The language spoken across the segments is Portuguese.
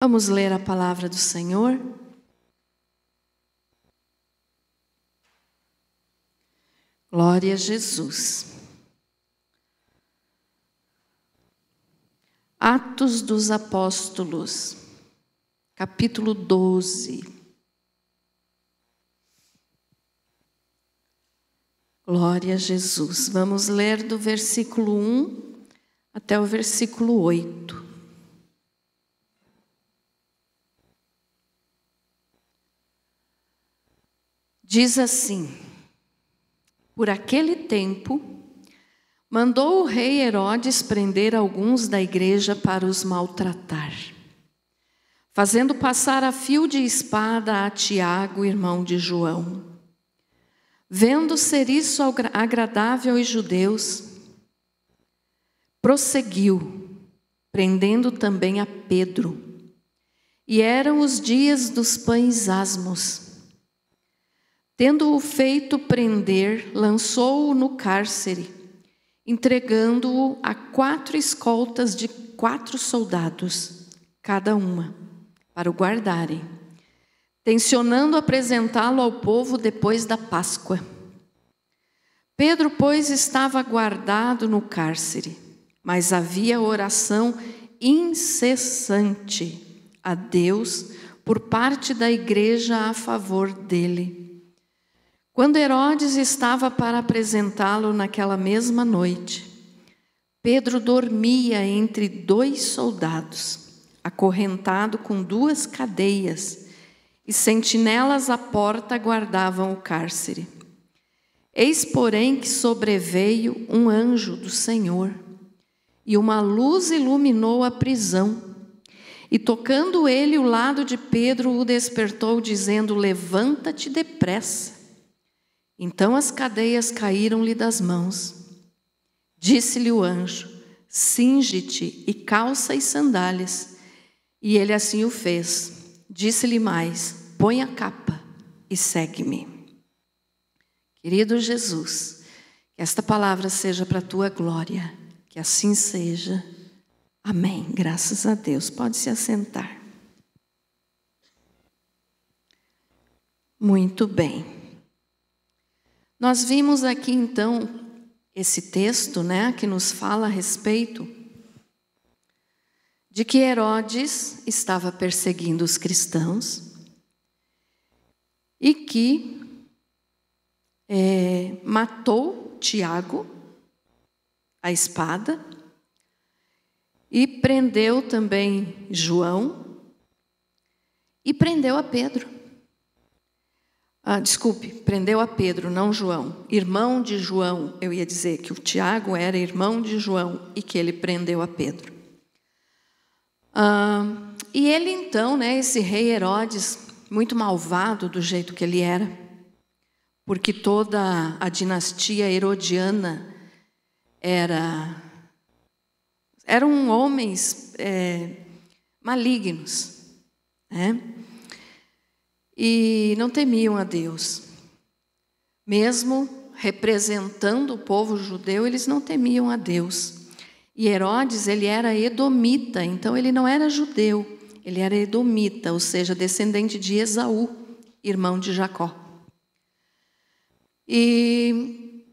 Vamos ler a palavra do Senhor. Glória a Jesus. Atos dos Apóstolos, capítulo 12. Glória a Jesus. Vamos ler do versículo 1 até o versículo 8. Diz assim: por aquele tempo, mandou o rei Herodes prender alguns da igreja para os maltratar, fazendo passar a fio de espada a Tiago, irmão de João. Vendo ser isso agradável aos judeus, prosseguiu, prendendo também a Pedro. E eram os dias dos pães asmos. Tendo-o feito prender, lançou-o no cárcere, entregando-o a 4 escoltas de 4 soldados, cada uma, para o guardarem, tencionando apresentá-lo ao povo depois da Páscoa. Pedro, pois, estava guardado no cárcere, mas havia oração incessante a Deus por parte da igreja a favor dele. Quando Herodes estava para apresentá-lo naquela mesma noite, Pedro dormia entre 2 soldados, acorrentado com 2 cadeias, e sentinelas à porta guardavam o cárcere. Eis, porém, que sobreveio um anjo do Senhor, e uma luz iluminou a prisão. E tocando ele o lado de Pedro, o despertou, dizendo: levanta-te depressa. Então as cadeias caíram-lhe das mãos. Disse-lhe o anjo: cinge-te e calça e sandálias. E ele assim o fez. Disse-lhe mais: põe a capa e segue-me. Querido Jesus, que esta palavra seja para a tua glória, que assim seja. Amém. Graças a Deus. Pode se assentar. Muito bem. Nós vimos aqui então esse texto, que nos fala a respeito de que Herodes estava perseguindo os cristãos e que matou Tiago à espada e prendeu também João e prendeu a Pedro. Prendeu a Pedro, não João, irmão de João. Eu ia dizer que o Tiago era irmão de João e que ele prendeu a Pedro. E ele então, esse rei Herodes, muito malvado do jeito que ele era, porque toda a dinastia herodiana eram homens malignos, e não temiam a Deus. Mesmo representando o povo judeu, eles não temiam a Deus. E Herodes, ele era edomita, então ele não era judeu, ele era edomita, ou seja, descendente de Esaú, irmão de Jacó. E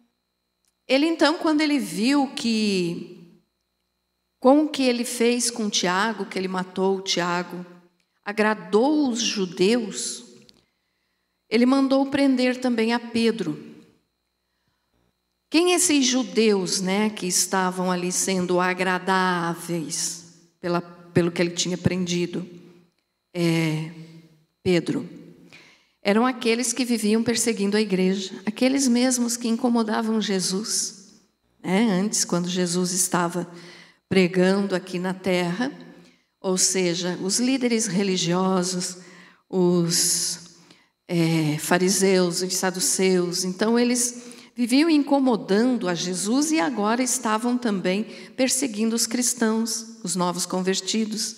ele então, quando ele viu com o que ele fez com Tiago, que ele matou Tiago, agradou os judeus, ele mandou prender também a Pedro. Quem esses judeus, que estavam ali sendo agradáveis pelo que ele tinha prendido? Pedro. Eram aqueles que viviam perseguindo a igreja, aqueles mesmos que incomodavam Jesus. Antes, quando Jesus estava pregando aqui na terra, ou seja, os líderes religiosos, os fariseus, os saduceus. Então eles viviam incomodando a Jesus e agora estavam também perseguindo os cristãos, os novos convertidos,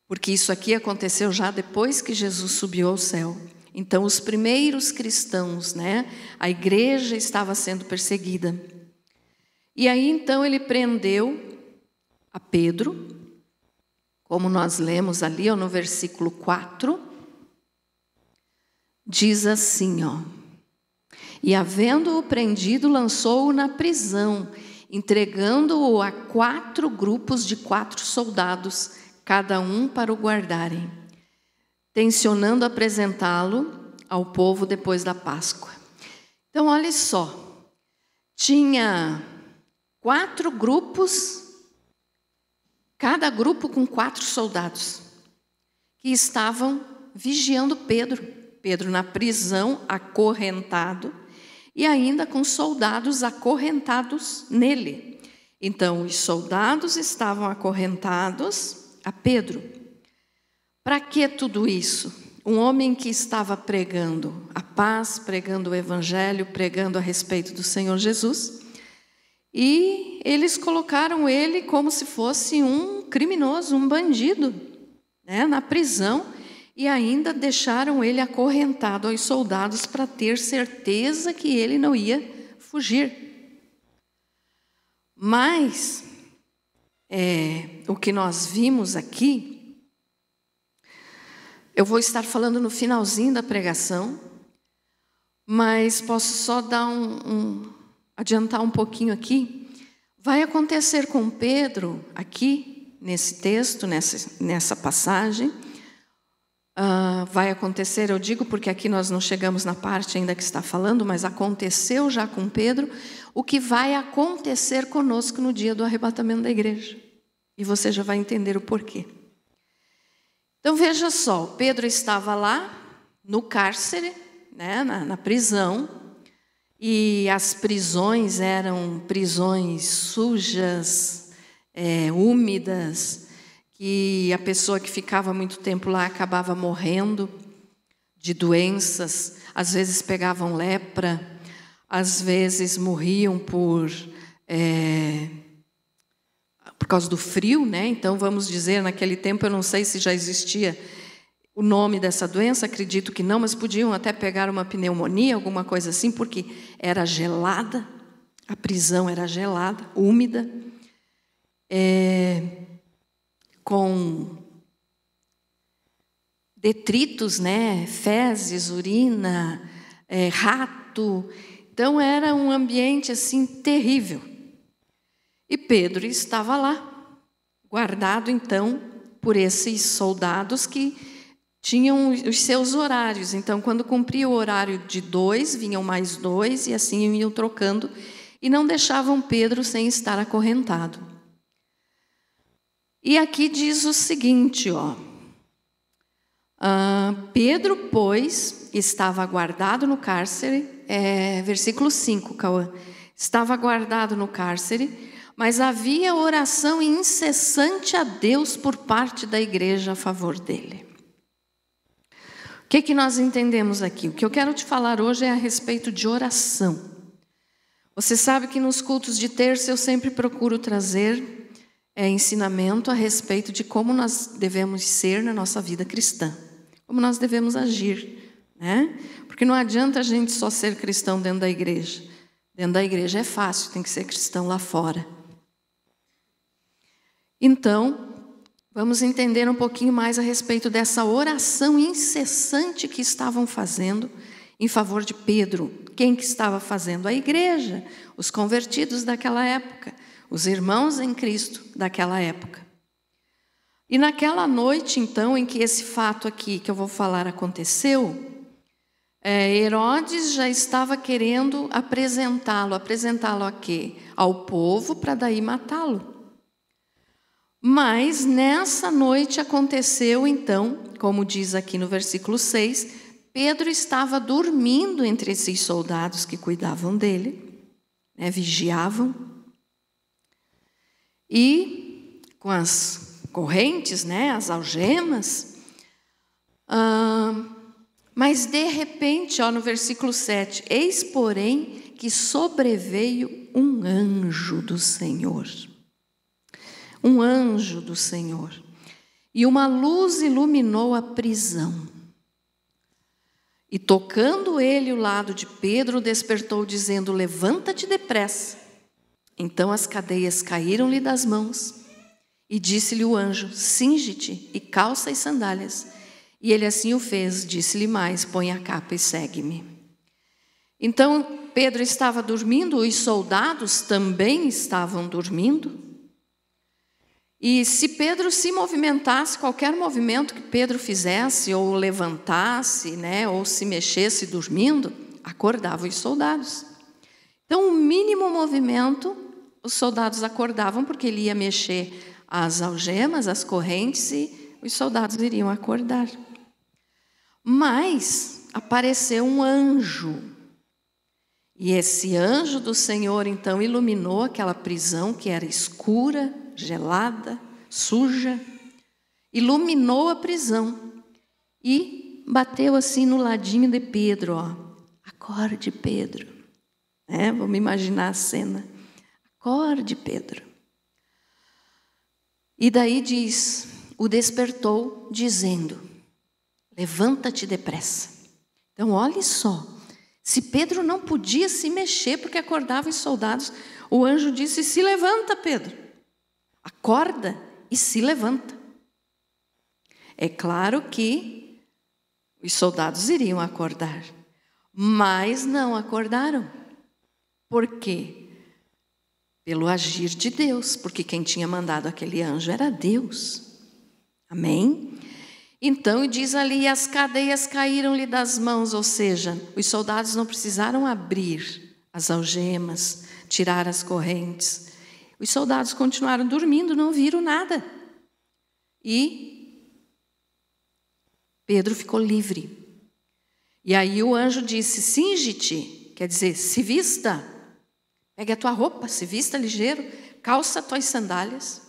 porque isso aqui aconteceu já depois que Jesus subiu ao céu. Então os primeiros cristãos, a igreja estava sendo perseguida. E aí então ele prendeu a Pedro, como nós lemos ali, ó, no versículo 4, diz assim, ó: e havendo-o prendido, lançou-o na prisão, entregando-o a 4 grupos de 4 soldados, cada um para o guardarem, tencionando apresentá-lo ao povo depois da Páscoa. Então, olha só, tinha 4 grupos, cada grupo com 4 soldados, que estavam vigiando Pedro. Pedro na prisão, acorrentado, e ainda com soldados acorrentados nele. Então, os soldados estavam acorrentados a Pedro. Para que tudo isso? Um homem que estava pregando a paz, pregando o evangelho, pregando a respeito do Senhor Jesus, e eles colocaram ele como se fosse um criminoso, um bandido, né, na prisão, e ainda deixaram ele acorrentado aos soldados para ter certeza que ele não ia fugir. Mas o que nós vimos aqui, eu vou estar falando no finalzinho da pregação, mas posso só dar adiantar um pouquinho aqui. Vai acontecer com Pedro aqui, nesse texto, nessa passagem. Vai acontecer, eu digo porque aqui nós não chegamos na parte ainda que está falando, mas aconteceu já com Pedro o que vai acontecer conosco no dia do arrebatamento da igreja. E você já vai entender o porquê. Então veja só, Pedro estava lá no cárcere, né, na prisão, e as prisões eram prisões sujas, úmidas, que a pessoa que ficava muito tempo lá acabava morrendo de doenças, às vezes pegavam lepra, às vezes morriam por causa do frio, né? Então, vamos dizer, naquele tempo, eu não sei se já existia o nome dessa doença, acredito que não, mas podiam até pegar uma pneumonia, alguma coisa assim, porque era gelada, a prisão era gelada, úmida, com detritos, né? Fezes, urina, rato. Então, era um ambiente assim terrível. E Pedro estava lá, guardado então por esses soldados que tinham os seus horários. Então, quando cumpria o horário de 2, vinham mais 2 e assim iam trocando e não deixavam Pedro sem estar acorrentado. E aqui diz o seguinte, ó: Pedro, pois, estava guardado no cárcere, versículo 5, Cauã, estava guardado no cárcere, mas havia oração incessante a Deus por parte da igreja a favor dele. O que nós entendemos aqui? O que eu quero te falar hoje é a respeito de oração. Você sabe que nos cultos de terça eu sempre procuro trazer ensinamento a respeito de como nós devemos ser na nossa vida cristã, como nós devemos agir, né? Porque não adianta a gente só ser cristão dentro da igreja. Dentro da igreja é fácil, tem que ser cristão lá fora. Então, vamos entender um pouquinho mais a respeito dessa oração incessante que estavam fazendo em favor de Pedro. Quem que estava fazendo? A igreja, os convertidos daquela época, os irmãos em Cristo daquela época. E naquela noite, então, em que esse fato aqui que eu vou falar aconteceu, Herodes já estava querendo apresentá-lo a quê? Ao povo para daí matá-lo. Mas nessa noite aconteceu, então, como diz aqui no versículo 6, Pedro estava dormindo entre esses soldados que cuidavam dele, né, vigiavam, e com as correntes, né, as algemas, mas de repente, ó, no versículo 7, eis, porém, que sobreveio um anjo do Senhor. Um anjo do Senhor. E uma luz iluminou a prisão. E tocando ele o lado de Pedro, despertou, dizendo: levanta-te depressa. Então as cadeias caíram-lhe das mãos, E disse-lhe o anjo: cinge-te e calça as sandálias. E ele assim o fez. Disse-lhe mais: põe a capa e segue-me. Então Pedro estava dormindo, os soldados também estavam dormindo. E se Pedro se movimentasse, qualquer movimento que Pedro fizesse, ou levantasse, ou se mexesse dormindo, acordava os soldados. Então, o mínimo movimento, os soldados acordavam, porque ele ia mexer as algemas, as correntes, e os soldados iriam acordar. Mas apareceu um anjo. E esse anjo do Senhor, então, iluminou aquela prisão que era escura, gelada, suja. Iluminou a prisão e bateu assim no ladinho de Pedro. Acorde, Pedro. Vamos imaginar a cena. Acorde, Pedro. E daí diz, o despertou dizendo: levanta-te depressa. Então, olhe só. Se Pedro não podia se mexer porque acordava os soldados, o anjo disse: se levanta, Pedro. Acorda e se levanta. É claro que os soldados iriam acordar, mas não acordaram. Por quê? Pelo agir de Deus, porque quem tinha mandado aquele anjo era Deus. Amém? Então diz ali: as cadeias caíram-lhe das mãos, ou seja, os soldados não precisaram abrir as algemas, tirar as correntes. Os soldados continuaram dormindo, não viram nada. E Pedro ficou livre. E aí o anjo disse: cinge-te, quer dizer, se vista. Pegue a tua roupa, se vista ligeiro, calça tuas sandálias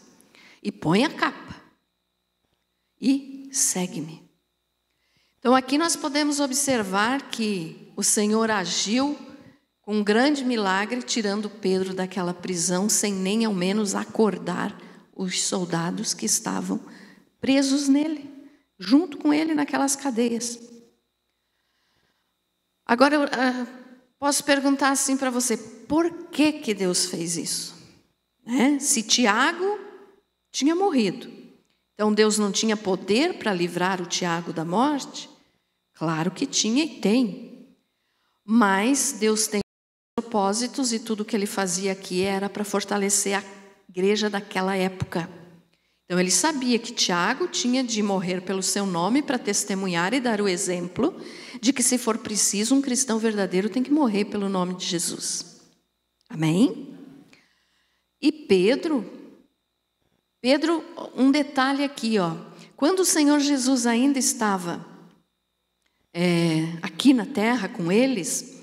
e põe a capa. E segue-me. Então aqui nós podemos observar que o Senhor agiu com um grande milagre, tirando Pedro daquela prisão, sem nem ao menos acordar os soldados que estavam presos nele, junto com ele naquelas cadeias. Agora eu posso perguntar assim para você: por que Deus fez isso? Se Tiago tinha morrido, então Deus não tinha poder para livrar o Tiago da morte? Claro que tinha e tem. Mas Deus tem propósitos, e tudo que ele fazia aqui era para fortalecer a igreja daquela época. Então ele sabia que Tiago tinha de morrer pelo seu nome para testemunhar e dar o exemplo de que, se for preciso, um cristão verdadeiro tem que morrer pelo nome de Jesus. Amém? E Pedro, um detalhe aqui, quando o Senhor Jesus ainda estava aqui na terra com eles,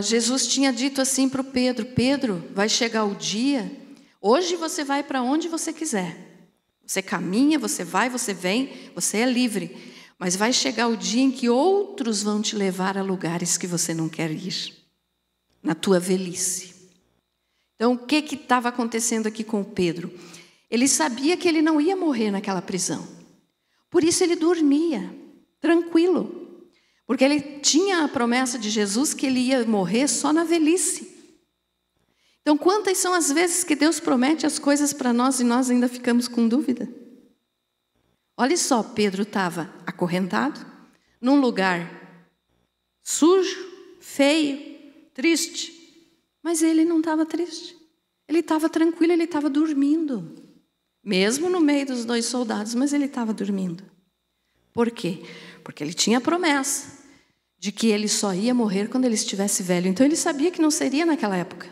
Jesus tinha dito assim para o Pedro: Pedro, vai chegar o dia, hoje você vai para onde você quiser, você caminha, você vai, você vem, você é livre, mas vai chegar o dia em que outros vão te levar a lugares que você não quer ir, na tua velhice. Então, o que estava acontecendo aqui com o Pedro? Ele sabia que ele não ia morrer naquela prisão, por isso ele dormia, tranquilo. Porque ele tinha a promessa de Jesus que ele ia morrer só na velhice. Então, quantas são as vezes que Deus promete as coisas para nós e nós ainda ficamos com dúvida? Olha só, Pedro estava acorrentado, num lugar sujo, feio, triste. Mas ele não estava triste. Ele estava tranquilo, ele estava dormindo. Mesmo no meio dos dois soldados, mas ele estava dormindo. Por quê? Porque ele tinha a promessa de que ele só ia morrer quando ele estivesse velho. Então ele sabia que não seria naquela época.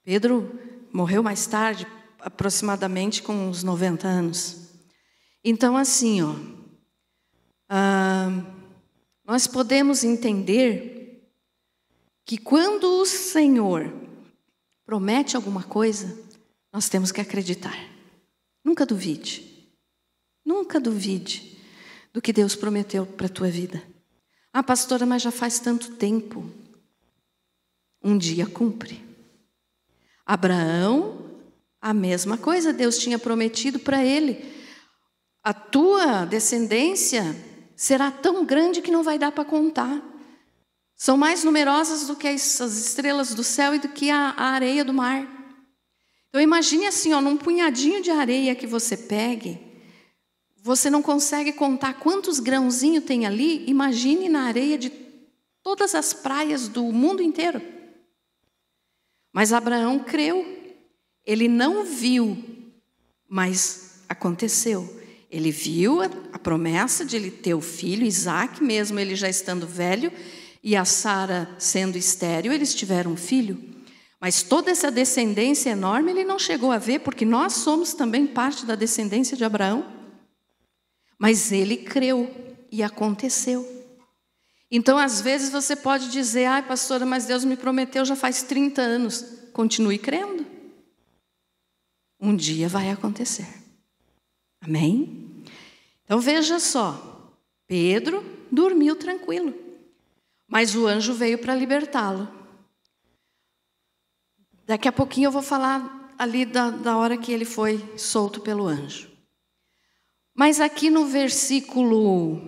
Pedro morreu mais tarde, aproximadamente com uns 90 anos. Então assim, nós podemos entender que quando o Senhor promete alguma coisa, nós temos que acreditar. Nunca duvide. Nunca duvide do que Deus prometeu para a tua vida. Pastora, mas já faz tanto tempo. Um dia cumpre. Abraão, a mesma coisa, Deus tinha prometido para ele: a tua descendência será tão grande que não vai dar para contar. São mais numerosas do que as estrelas do céu e do que a areia do mar. Então imagine assim, num punhadinho de areia que você pegue, você não consegue contar quantos grãozinhos tem ali, imagine na areia de todas as praias do mundo inteiro. Mas Abraão creu, ele não viu, mas aconteceu. Ele viu a promessa de ele ter o filho, Isaque, mesmo ele já estando velho, e a Sara sendo estéril, eles tiveram um filho. Mas toda essa descendência enorme ele não chegou a ver, porque nós somos também parte da descendência de Abraão. Mas ele creu e aconteceu. Então, às vezes você pode dizer, ai pastora, mas Deus me prometeu já faz 30 anos. Continue crendo. Um dia vai acontecer. Amém? Então veja só, Pedro dormiu tranquilo, mas o anjo veio para libertá-lo. Daqui a pouquinho eu vou falar ali da hora que ele foi solto pelo anjo. Mas aqui no versículo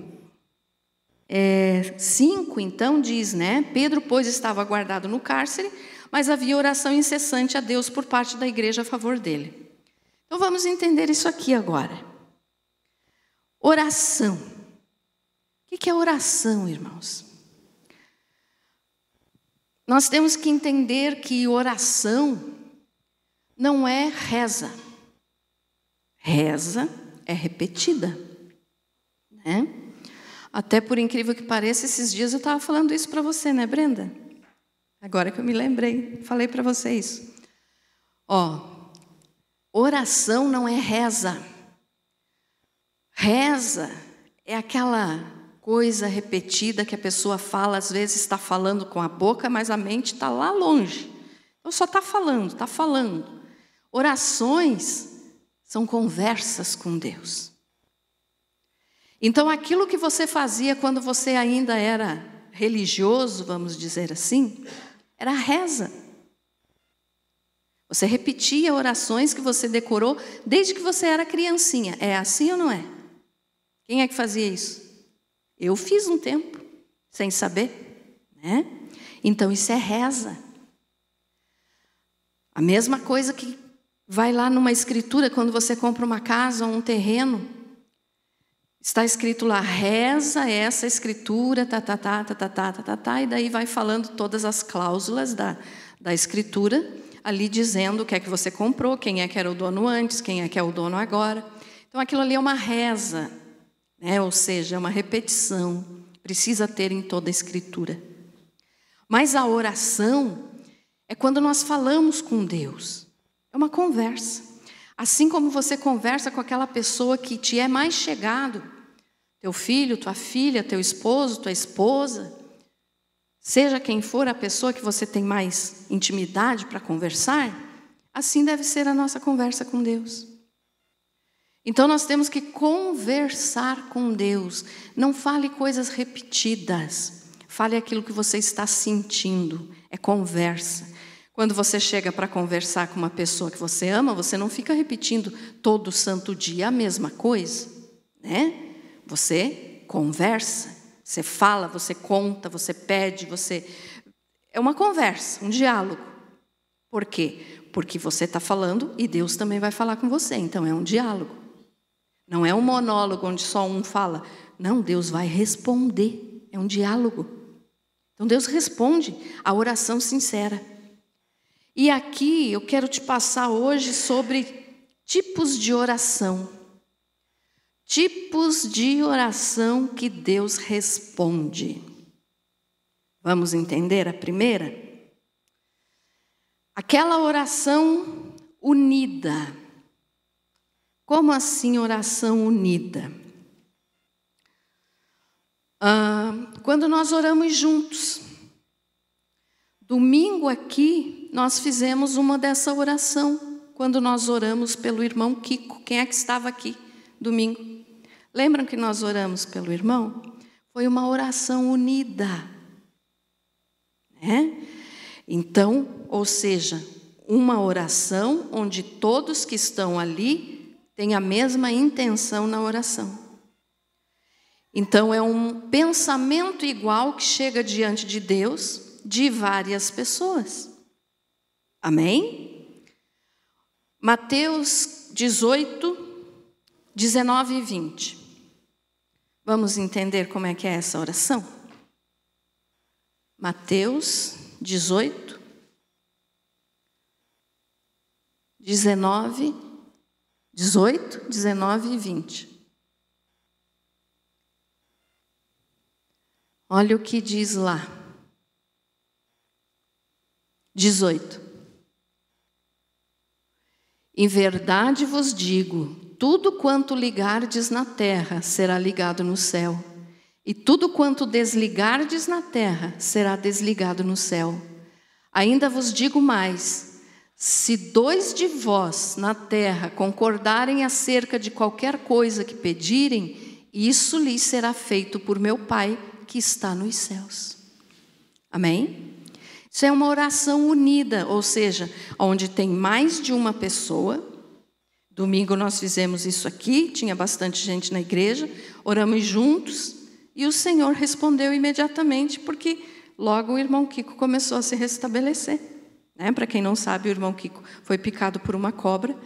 5, então, diz, né? Pedro, pois, estava guardado no cárcere, mas havia oração incessante a Deus por parte da igreja a favor dele. Então vamos entender isso aqui agora. Oração. O que é oração, irmãos? Nós temos que entender que oração não é reza. Reza é repetida, né? Até por incrível que pareça, esses dias eu estava falando isso para você, né, Brenda? Agora que eu me lembrei, falei para vocês. Oração não é reza. Reza é aquela coisa repetida que a pessoa fala, às vezes está falando com a boca, mas a mente está lá longe. Então só está falando, está falando. Orações são conversas com Deus. Então aquilo que você fazia quando você ainda era religioso, vamos dizer assim, era reza. Você repetia orações que você decorou desde que você era criancinha. É assim ou não é? Quem é que fazia isso? Eu fiz um tempo, sem saber, né? Então isso é reza. A mesma coisa que vai lá numa escritura, quando você compra uma casa ou um terreno, está escrito lá, reza essa escritura, e daí vai falando todas as cláusulas da escritura, ali dizendo o que é que você comprou, quem é que era o dono antes, quem é que é o dono agora. Então aquilo ali é uma reza, né? Ou seja, é uma repetição, precisa ter em toda a escritura. Mas a oração é quando nós falamos com Deus, é uma conversa. Assim como você conversa com aquela pessoa que te é mais chegado, teu filho, tua filha, teu esposo, tua esposa, seja quem for a pessoa que você tem mais intimidade para conversar, assim deve ser a nossa conversa com Deus. Então nós temos que conversar com Deus. Não fale coisas repetidas, fale aquilo que você está sentindo, é conversa. Quando você chega para conversar com uma pessoa que você ama, você não fica repetindo todo santo dia a mesma coisa, né? Você conversa, você fala, você conta, você pede, é uma conversa, um diálogo. Por quê? Porque você está falando e Deus também vai falar com você, então é um diálogo. Não é um monólogo onde só um fala. Não, Deus vai responder, é um diálogo. Então Deus responde a oração sincera. E aqui eu quero te passar hoje sobre tipos de oração. Tipos de oração que Deus responde. Vamos entender a primeira? Aquela oração unida. Como assim oração unida? Quando nós oramos juntos. Domingo aqui, nós fizemos uma dessa oração. Quando nós oramos pelo irmão Kiko. Quem é que estava aqui domingo? Lembram que nós oramos pelo irmão? Foi uma oração unida. Né? Então, ou seja, uma oração onde todos que estão ali têm a mesma intenção na oração. Então, é um pensamento igual que chega diante de Deus de várias pessoas. Amém? Mateus 18, 19 e 20. Vamos entender como é que é essa oração? Mateus 18, 19 e 20. Olha o que diz lá. 18. Em verdade vos digo, tudo quanto ligardes na terra será ligado no céu, e tudo quanto desligardes na terra será desligado no céu. Ainda vos digo mais, se 2 de vós na terra concordarem acerca de qualquer coisa que pedirem, isso lhes será feito por meu Pai que está nos céus. Amém? Isso é uma oração unida, ou seja, onde tem mais de uma pessoa. Domingo nós fizemos isso aqui, tinha bastante gente na igreja, oramos juntos e o Senhor respondeu imediatamente, porque logo o irmão Kiko começou a se restabelecer. Para quem não sabe, o irmão Kiko foi picado por uma cobra,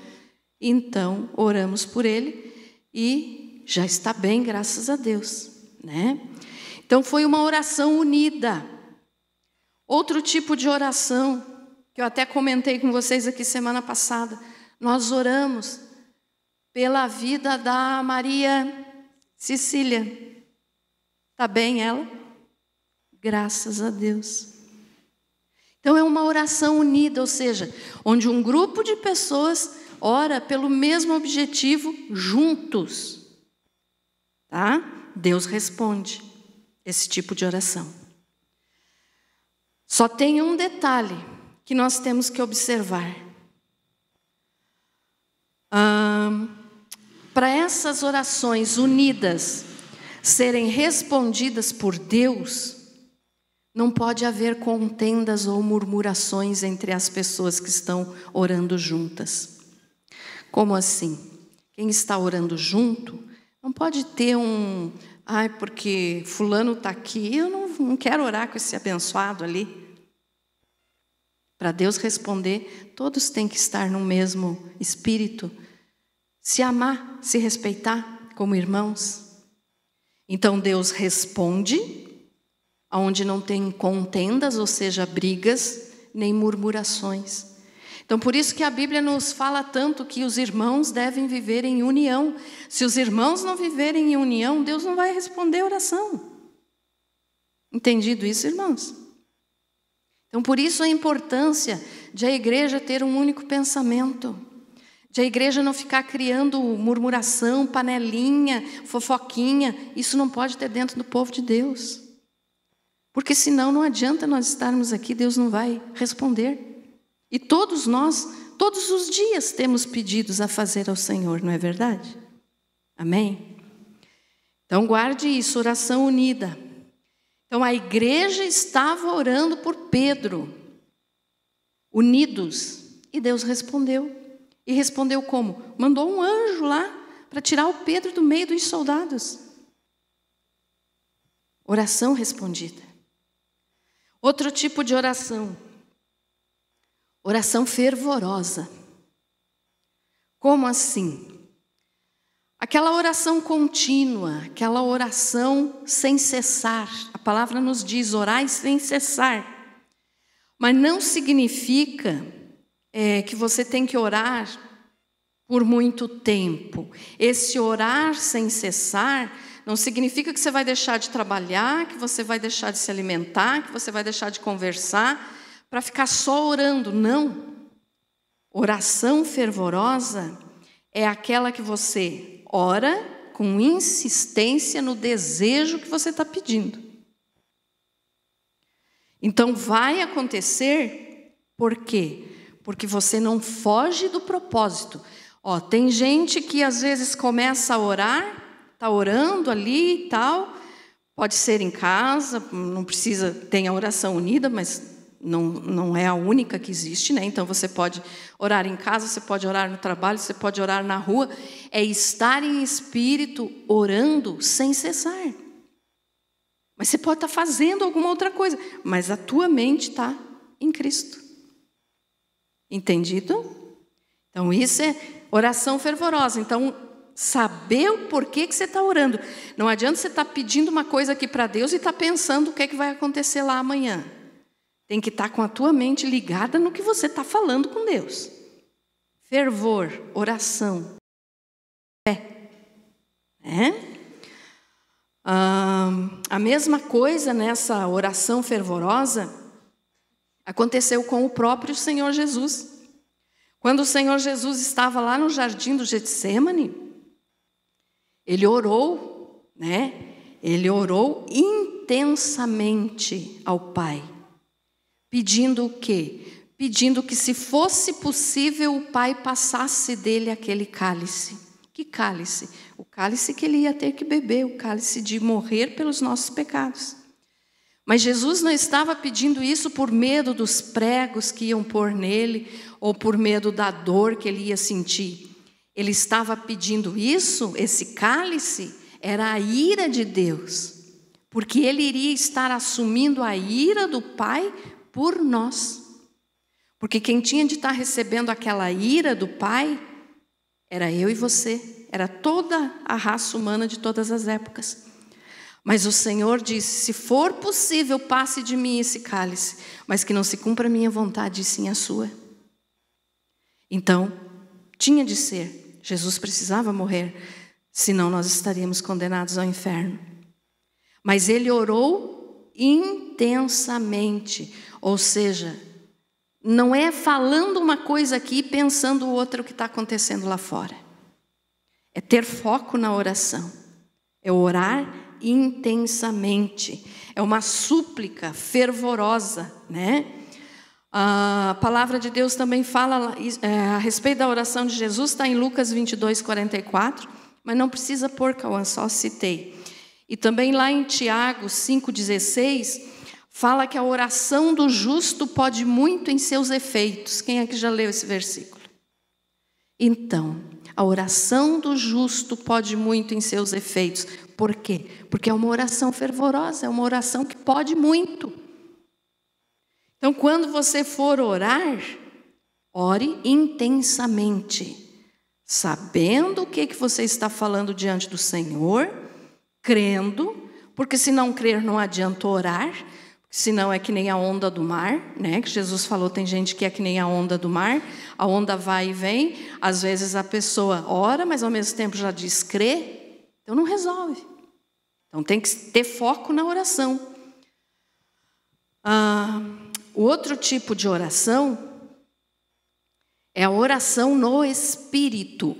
então oramos por ele e já está bem, graças a Deus. Então foi uma oração unida. Outro tipo de oração, que eu até comentei com vocês aqui semana passada, nós oramos pela vida da Maria Cecília. Está bem ela? Graças a Deus. Então é uma oração unida, ou seja, onde um grupo de pessoas ora pelo mesmo objetivo juntos. Tá? Deus responde esse tipo de oração. Só tem um detalhe que nós temos que observar. Para essas orações unidas serem respondidas por Deus, não pode haver contendas ou murmurações entre as pessoas que estão orando juntas. Como assim? Quem está orando junto não pode ter porque fulano está aqui, eu não quero orar com esse abençoado ali. Para Deus responder, todos têm que estar no mesmo espírito, se amar, se respeitar como irmãos. Então Deus responde onde não tem contendas, ou seja, brigas, nem murmurações. Então por isso que a Bíblia nos fala tanto que os irmãos devem viver em união. Se os irmãos não viverem em união, Deus não vai responder a oração. Entendido isso, irmãos? Então por isso a importância de a igreja ter um único pensamento. De a igreja não ficar criando murmuração, panelinha, fofoquinha. Isso não pode ter dentro do povo de Deus. Porque senão não adianta nós estarmos aqui, Deus não vai responder. E todos nós, todos os dias temos pedidos a fazer ao Senhor, não é verdade? Amém? Então guarde isso, oração unida. Então a igreja estava orando por Pedro, unidos, e Deus respondeu. E respondeu como? Mandou um anjo lá para tirar o Pedro do meio dos soldados. Oração respondida. Outro tipo de oração. Oração fervorosa. Como assim? Aquela oração contínua, aquela oração sem cessar. A palavra nos diz, orai sem cessar. Mas não significa que você tem que orar por muito tempo. Esse orar sem cessar não significa que você vai deixar de trabalhar, que você vai deixar de se alimentar, que você vai deixar de conversar para ficar só orando. Não. Oração fervorosa é aquela que você ora com insistência no desejo que você está pedindo. Então vai acontecer, por quê? Porque você não foge do propósito. Tem gente que às vezes começa a orar, está orando ali e tal, pode ser em casa, não precisa, tem a oração unida, mas não é a única que existe, né? Então você pode orar em casa, você pode orar no trabalho, você pode orar na rua, é estar em espírito orando sem cessar. Mas você pode estar fazendo alguma outra coisa, mas a tua mente está em Cristo. Entendido? Então, isso é oração fervorosa. Então, saber o porquê que você está orando. Não adianta você estar pedindo uma coisa aqui para Deus e estar pensando o que é que vai acontecer lá amanhã. Tem que estar com a tua mente ligada no que você está falando com Deus. Fervor, oração, fé. A mesma coisa nessa oração fervorosa aconteceu com o próprio Senhor Jesus. Quando o Senhor Jesus estava lá no jardim do Getsêmani, ele orou, Ele orou intensamente ao Pai, pedindo o quê? Pedindo que, se fosse possível, o Pai passasse dele aquele cálice. Que cálice? O cálice que ele ia ter que beber, o cálice de morrer pelos nossos pecados. Mas Jesus não estava pedindo isso por medo dos pregos que iam pôr nele, ou por medo da dor que ele ia sentir. Ele estava pedindo isso, esse cálice, era a ira de Deus, porque ele iria estar assumindo a ira do Pai por nós. Porque quem tinha de estar recebendo aquela ira do Pai era eu e você, era toda a raça humana de todas as épocas. Mas o Senhor disse: se for possível, passe de mim esse cálice, mas que não se cumpra a minha vontade, e sim a sua. Então, tinha de ser, Jesus precisava morrer, senão nós estaríamos condenados ao inferno. Mas ele orou intensamente, ou seja, não é falando uma coisa aqui e pensando outra o que está acontecendo lá fora. É ter foco na oração, é orar intensamente, é uma súplica fervorosa, A palavra de Deus também fala a respeito da oração de Jesus, está em Lucas 22:44, mas não precisa pôr, Cauã, só citei. E também lá em Tiago 5:16, fala que a oração do justo pode muito em seus efeitos. Quem é que já leu esse versículo? Então, a oração do justo pode muito em seus efeitos. Por quê? Porque é uma oração fervorosa, é uma oração que pode muito. Então, quando você for orar, ore intensamente, sabendo o que você está falando diante do Senhor, crendo, porque se não crer não adianta orar, senão é que nem a onda do mar, que Jesus falou, tem gente que é que nem a onda do mar, a onda vai e vem, às vezes a pessoa ora, mas ao mesmo tempo já diz crê, então não resolve. Então tem que ter foco na oração. O outro tipo de oração é a oração no Espírito. O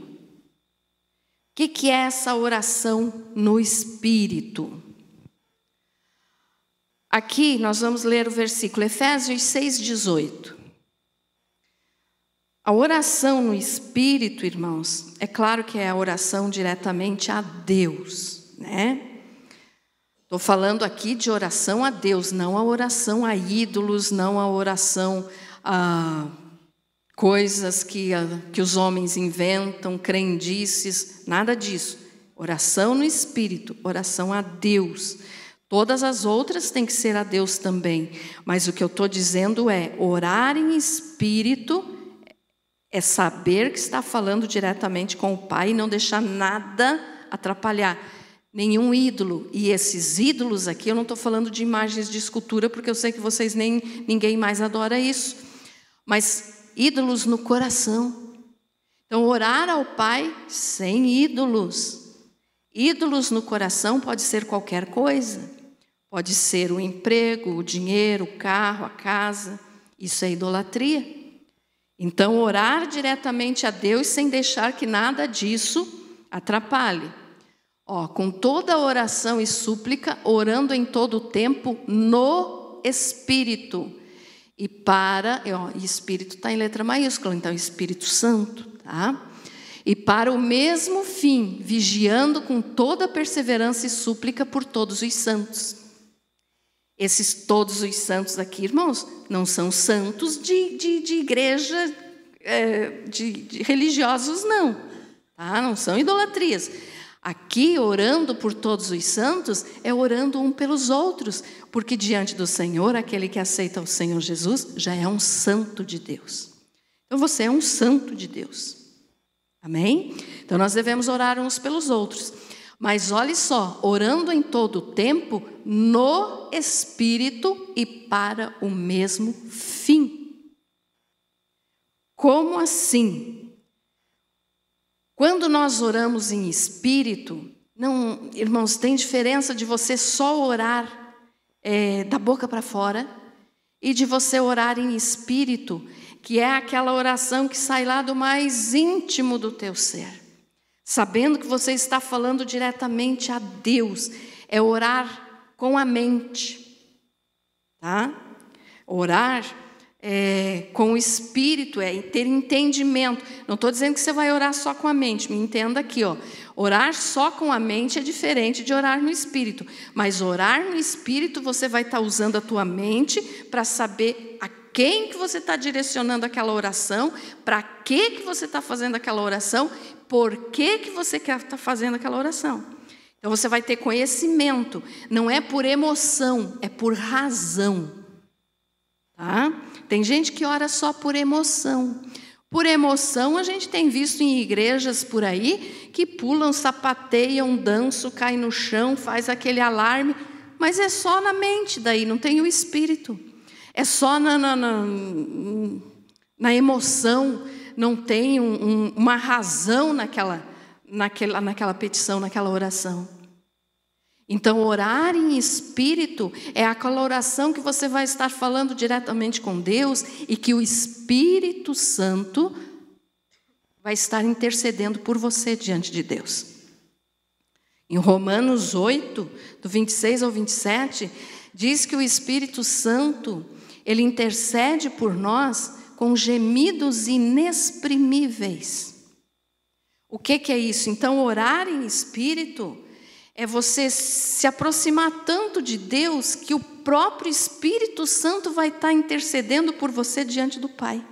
que é essa oração no Espírito? Aqui nós vamos ler o versículo Efésios 6:18. A oração no Espírito, irmãos, é claro que é a oração diretamente a Deus, Estou falando aqui de oração a Deus, não a oração a ídolos, não a oração a coisas que os homens inventam, crendices, nada disso. Oração no Espírito, oração a Deus. Todas as outras têm que ser a Deus também, mas o que eu estou dizendo é, orar em Espírito é saber que está falando diretamente com o Pai e não deixar nada atrapalhar. Nenhum ídolo, e esses ídolos aqui, eu não estou falando de imagens de escultura, porque eu sei que ninguém mais adora isso, mas ídolos no coração. Então, orar ao Pai sem ídolos. Ídolos no coração pode ser qualquer coisa, pode ser o emprego, o dinheiro, o carro, a casa, isso é idolatria. Então, orar diretamente a Deus sem deixar que nada disso atrapalhe. Com toda oração e súplica, orando em todo o tempo no Espírito. E Espírito está em letra maiúscula, então Espírito Santo, tá? E para o mesmo fim, vigiando com toda perseverança e súplica por todos os santos. Esses todos os santos aqui, irmãos, não são santos de igreja, de religiosos, não. Tá? Não são idolatrias. Aqui, orando por todos os santos, é orando um pelos outros, porque diante do Senhor, aquele que aceita o Senhor Jesus, já é um santo de Deus. Então você é um santo de Deus. Amém? Então nós devemos orar uns pelos outros. Mas olhe só, orando em todo o tempo, no Espírito e para o mesmo fim. Como assim? Quando nós oramos em espírito, não, irmãos, tem diferença de você só orar da boca para fora e de você orar em espírito, que é aquela oração que sai lá do mais íntimo do teu ser, sabendo que você está falando diretamente a Deus. É orar com a mente, tá? Orar com o espírito, é ter entendimento. Não estou dizendo que você vai orar só com a mente, me entenda aqui, ó. Orar só com a mente é diferente de orar no espírito, mas orar no espírito você vai estar usando a tua mente para saber a quem que você está direcionando aquela oração, para que você está fazendo aquela oração, por que você quer estar fazendo aquela oração. Então você vai ter conhecimento, não é por emoção, é por razão. Tá? Tem gente que ora só por emoção. Por emoção, a gente tem visto em igrejas por aí que pulam, sapateiam, dançam, caem no chão, faz aquele alarme, mas é só na mente, daí não tem o espírito. É só na emoção, não tem uma razão naquela petição, naquela oração. Então, orar em espírito é aquela oração que você vai estar falando diretamente com Deus e que o Espírito Santo vai estar intercedendo por você diante de Deus. Em Romanos 8, do 26 ao 27, diz que o Espírito Santo, ele intercede por nós com gemidos inexprimíveis. O que é isso? Então, orar em espírito é você se aproximar tanto de Deus que o próprio Espírito Santo vai estar intercedendo por você diante do Pai.